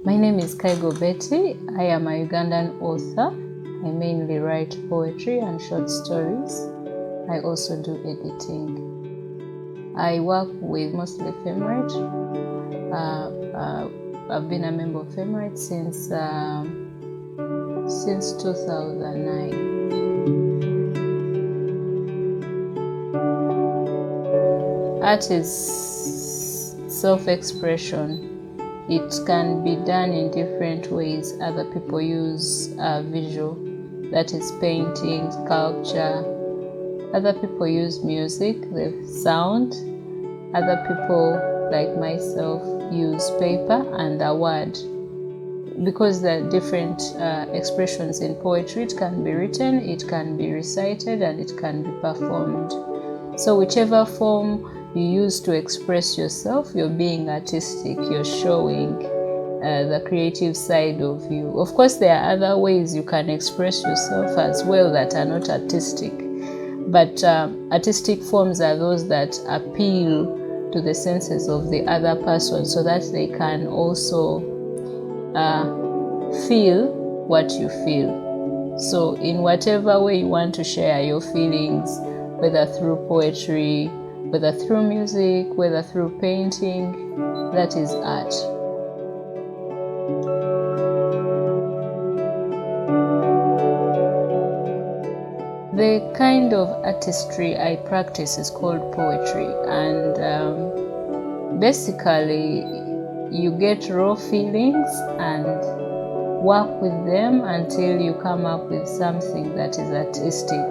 My name is KAIGO Betty. I am a Ugandan author. I mainly write poetry and short stories. I also do editing. I work with mostly Femrite. I've been a member of Femrite since 2009. Art is self-expression. It can be done in different ways. Other people use visual, that is painting, sculpture. Other people use music, the sound. Other people, like myself, use paper and the word. Because there are different expressions in poetry, it can be written, it can be recited, and it can be performed. So whichever form you use to express yourself, you're being artistic, you're showing the creative side of you. Of course, there are other ways you can express yourself as well that are not artistic. But artistic forms are those that appeal to the senses of the other person so that they can also feel what you feel. So in whatever way you want to share your feelings, whether through poetry, whether through music, whether through painting, that is art. The kind of artistry I practice is called poetry, and basically you get raw feelings and work with them until you come up with something that is artistic.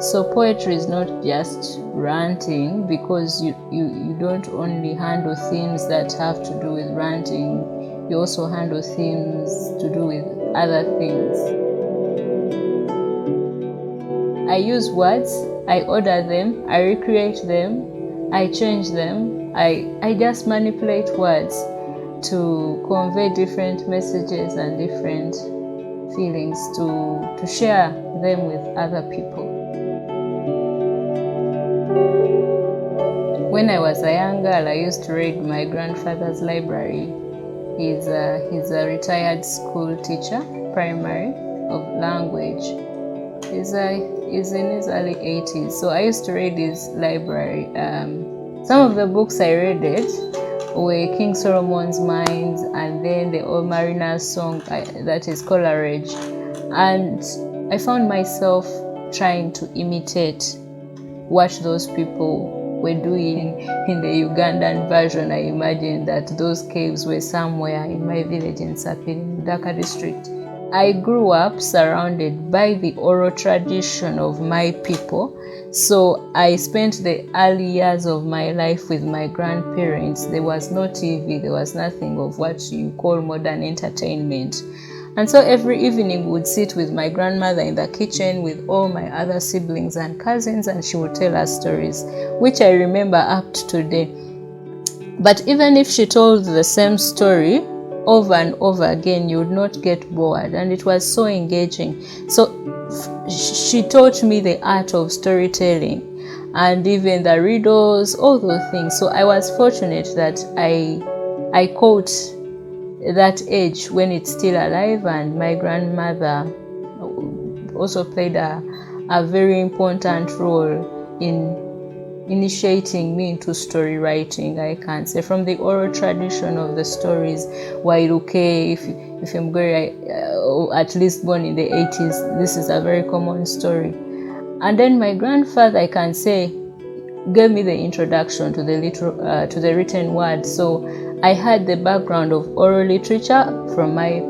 So poetry is not just ranting, because you don't only handle themes that have to do with ranting, you also handle themes to do with other things. I use words, I order them, I recreate them, I change them, I just manipulate words to convey different messages and different feelings, to share them with other people. When I was a young girl, I used to read my grandfather's library. He's a retired school teacher, primary, of language. He's in his early 80s, so I used to read his library. Some of the books I read were King Solomon's Mines, and then the Old Mariner's Song, that is Coleridge. And I found myself trying to imitate what those people were doing in the Ugandan version. I imagined that those caves were somewhere in my village in Sapin, Dhaka district. I grew up surrounded by the oral tradition of my people. So I spent the early years of my life with my grandparents. There was no TV, there was nothing of what you call modern entertainment. And so every evening we would sit with my grandmother in the kitchen with all my other siblings and cousins, and she would tell us stories, which I remember up to today. But even if she told the same story over and over again, you would not get bored, and it was so engaging. So she taught me the art of storytelling, and even the riddles, all those things. So I was fortunate that I caught that age when it's still alive, and my grandmother also played a very important role in initiating me into story writing. I can say from the oral tradition of the stories, Wairuke, if I'm going, at least born in the 80s, this is a very common story. And then my grandfather, I can say, gave me the introduction to the written word. So I had the background of oral literature from my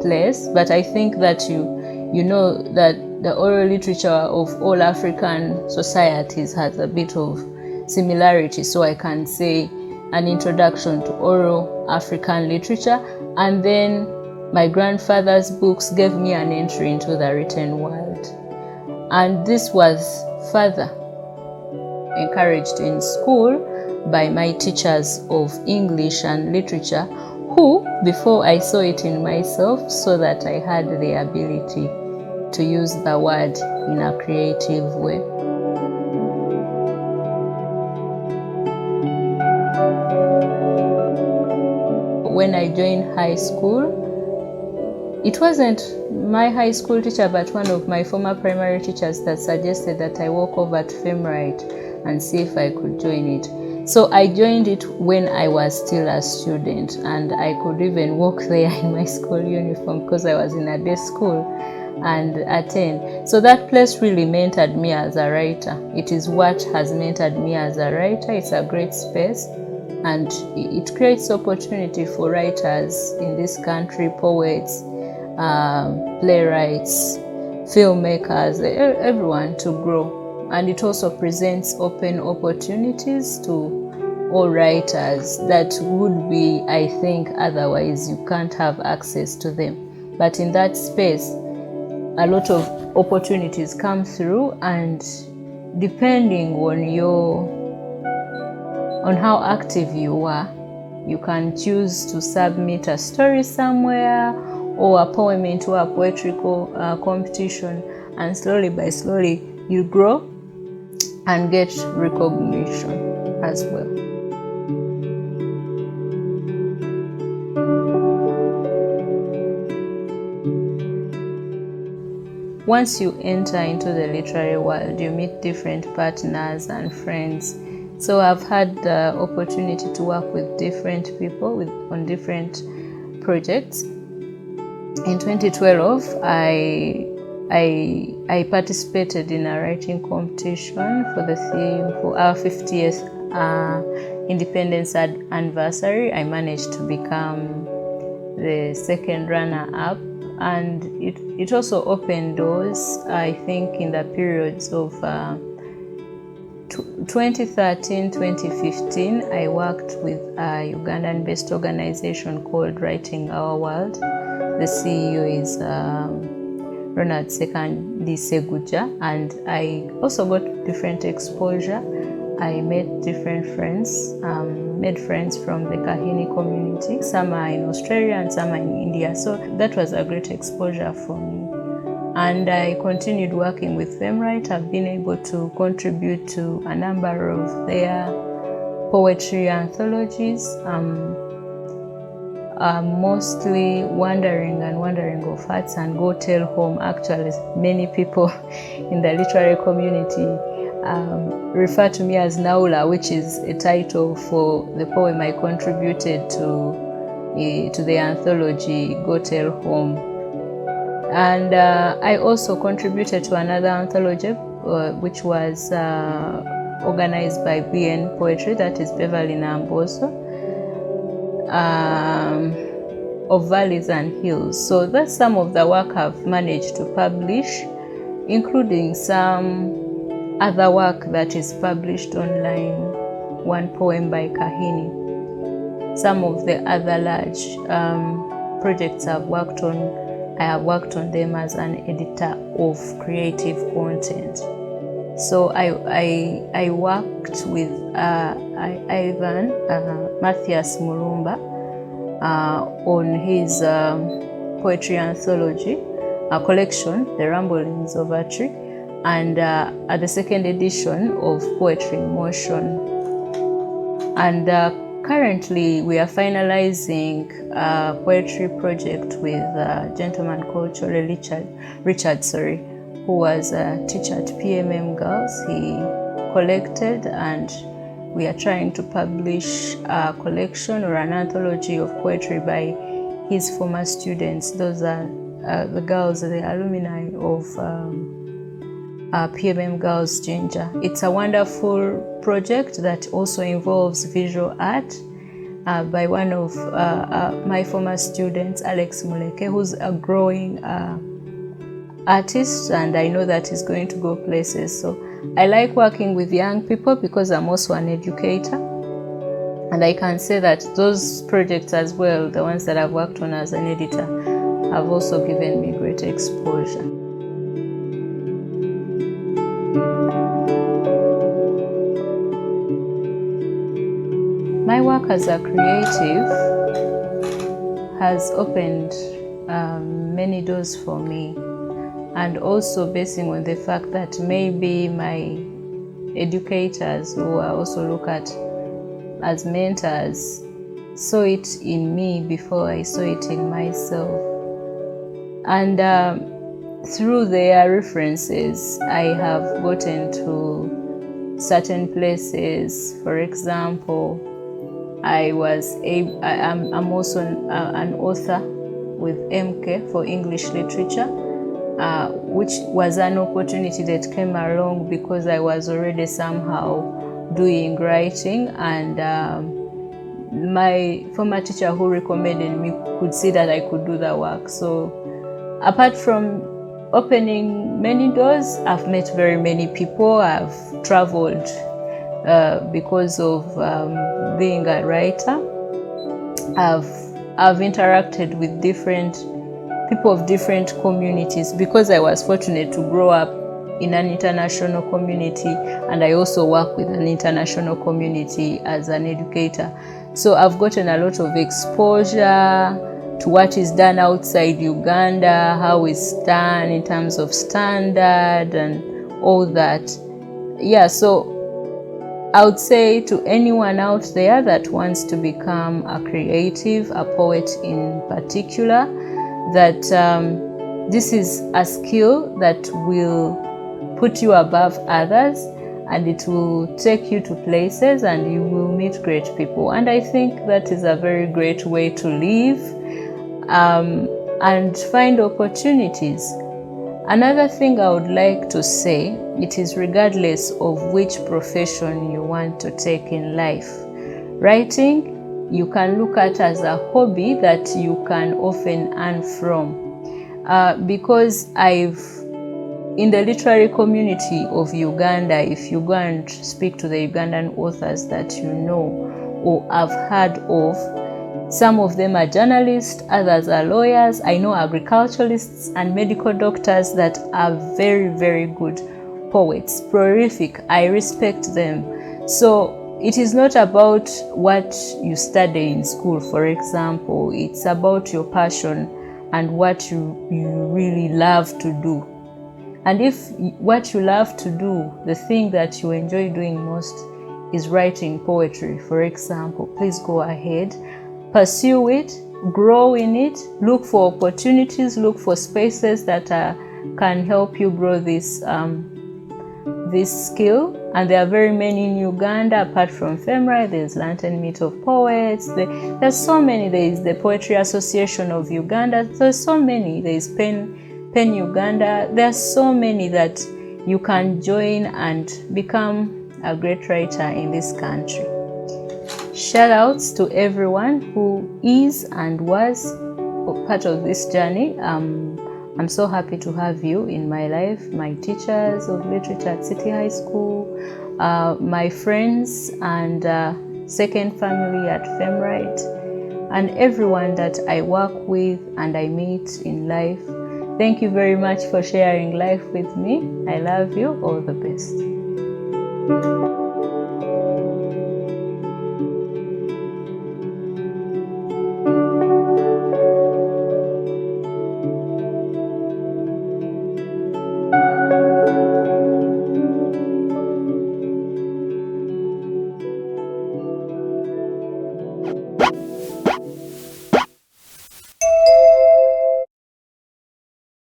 place, but I think that you know that the oral literature of all African societies has a bit of similarity. So I can say an introduction to oral African literature, and then my grandfather's books gave me an entry into the written world. And this was further encouraged in school by my teachers of English and literature, who, before I saw it in myself, saw that I had the ability to use the word in a creative way. when I joined high school, it wasn't my high school teacher, but one of my former primary teachers that suggested that I walk over to FemRite and see if I could join it. So I joined it when I was still a student, and I could even walk there in my school uniform because I was in a day school and attend. So that place really mentored me as a writer. It is what has mentored me as a writer. It's a great space, and it creates opportunity for writers in this country, poets, playwrights, filmmakers, everyone to grow. And it also presents open opportunities to all writers that would be, I think, otherwise you can't have access to them. But in that space, a lot of opportunities come through, and depending on how active you are, you can choose to submit a story somewhere or a poem into a poetry competition, and slowly by slowly you grow and get recognition as well. Once you enter into the literary world, you meet different partners and friends. So I've had the opportunity to work with different people on different projects. In 2012, I participated in a writing competition for the theme for our 50th independence anniversary. I managed to become the second runner-up, and it also opened doors, I think, in the periods of 2013, 2015, I worked with a Ugandan-based organization called Writing Our World. The CEO is Ronald Sekandi Seguja, and I also got different exposure. I met different friends, made friends from the Kahini community. Some are in Australia and some are in India. So that was a great exposure for me. And I continued working with FemRite. I've been able to contribute to a number of their poetry anthologies. Mostly Wandering of Hearts and Go Tell Home. Actually, many people in the literary community refer to me as Naula, which is a title for the poem I contributed to the anthology Go Tell Home. And I also contributed to another anthology which was organized by BN Poetry, that is Beverly Namboso, of Valleys and Hills. So that's some of the work I've managed to publish, including some other work that is published online, one poem by Kahini. Some of the other large projects I have worked on them as an editor of creative content. So I worked with Ivan Matthias Mulumba on his poetry anthology, a collection, The Ramblings of a Tree, and at the second edition of Poetry in Motion. And currently we are finalizing a poetry project with a gentleman called Chole Richard, who was a teacher at PMM Girls. He collected, and we are trying to publish a collection or an anthology of poetry by his former students. Those are the girls, the alumni of PMM Girls Ginger. It's a wonderful project that also involves visual art by one of my former students, Alex Muleke, who's a growing artist, and I know that he's going to go places. So I like working with young people because I'm also an educator, and I can say that those projects as well, the ones that I've worked on as an editor, have also given me great exposure. My work as a creative has opened many doors for me, and also basing on the fact that maybe my educators, who I also look at as mentors, saw it in me before I saw it in myself. And through their references, I have gotten to certain places. For example, I'm also an author with MK for English literature, which was an opportunity that came along because I was already somehow doing writing, and my former teacher who recommended me could see that I could do the work. So apart from opening many doors, I've met very many people. I've traveled because of being a writer. I've interacted with different people of different communities because I was fortunate to grow up in an international community, and I also work with an international community as an educator. So I've gotten a lot of exposure to what is done outside Uganda, how it's done in terms of standard and all that. Yeah, so I would say to anyone out there that wants to become a creative, a poet in particular, that this is a skill that will put you above others, and it will take you to places and you will meet great people. And I think that is a very great way to live and find opportunities. Another thing I would like to say, it is regardless of which profession you want to take in life. Writing, you can look at as a hobby that you can often earn from. Because in the literary community of Uganda, if you go and speak to the Ugandan authors that you know or have heard of, some of them are journalists, others are lawyers. I know agriculturalists and medical doctors that are very, very good poets, prolific. I respect them. So it is not about what you study in school, for example. It's about your passion and what you really love to do. And if what you love to do, the thing that you enjoy doing most is writing poetry, for example, please go ahead. Pursue it, grow in it, look for opportunities, look for spaces that can help you grow this skill. And there are very many in Uganda. Apart from FEMRI, there's Lantern Meet of Poets. There's so many. There is the Poetry Association of Uganda. There's so many. There is Pen Uganda. There's so many that you can join and become a great writer in this country. Shout outs to everyone who is and was part of this journey. I'm so happy to have you in my life, my teachers of literature at City High School, my friends and second family at FEMRIT, and everyone that I work with and I meet in life. Thank you very much for sharing life with me. I love you. All the best.